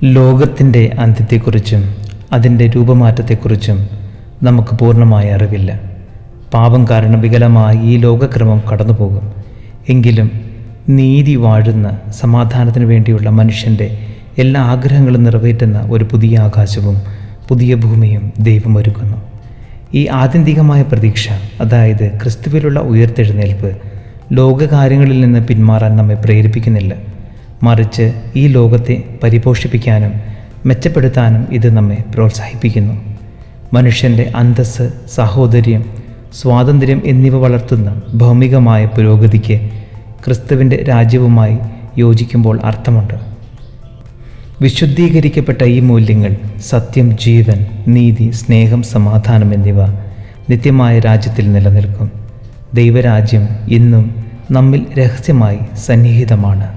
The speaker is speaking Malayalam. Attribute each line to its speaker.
Speaker 1: ലോകത്തിൻ്റെ അന്ത്യത്തെക്കുറിച്ചും അതിൻ്റെ രൂപമാറ്റത്തെക്കുറിച്ചും നമുക്ക് പൂർണ്ണമായ അറിവില്ല. പാപം കാരണം വികലമായി ഈ ലോകക്രമം കടന്നുപോകും. എങ്കിലും നീതി വാഴുന്ന സമാധാനത്തിന് വേണ്ടിയുള്ള മനുഷ്യൻ്റെ എല്ലാ ആഗ്രഹങ്ങളും നിറവേറ്റുന്ന ഒരു പുതിയ ആകാശവും പുതിയ ഭൂമിയും ദൈവം ഒരുക്കുന്നു. ഈ ആത്യന്തികമായ പ്രതീക്ഷ, അതായത് ക്രിസ്തുവിലുള്ള ഉയർത്തെഴുന്നേൽപ്പ്, ലോകകാര്യങ്ങളിൽ നിന്ന് പിന്മാറാൻ നമ്മെ പ്രേരിപ്പിക്കുന്നില്ല. മറിച്ച് ഈ ലോകത്തെ പരിപോഷിപ്പിക്കാനും മെച്ചപ്പെടുത്താനും ഇത് നമ്മെ പ്രോത്സാഹിപ്പിക്കുന്നു. മനുഷ്യൻ്റെ അന്തസ്സ്, സാഹോദര്യം, സ്വാതന്ത്ര്യം എന്നിവ വളർത്തുന്ന ഭൗമികമായ പുരോഗതിക്ക് ക്രിസ്തുവിൻ്റെ രാജ്യവുമായി യോജിക്കുമ്പോൾ അർത്ഥമുണ്ട്. വിശുദ്ധീകരിക്കപ്പെട്ട ഈ മൂല്യങ്ങൾ, സത്യം, ജീവൻ, നീതി, സ്നേഹം, സമാധാനം എന്നിവ നിത്യമായ രാജ്യത്തിൽ നിലനിൽക്കും. ദൈവരാജ്യം ഇന്നും നമ്മിൽ രഹസ്യമായി സന്നിഹിതമാണ്.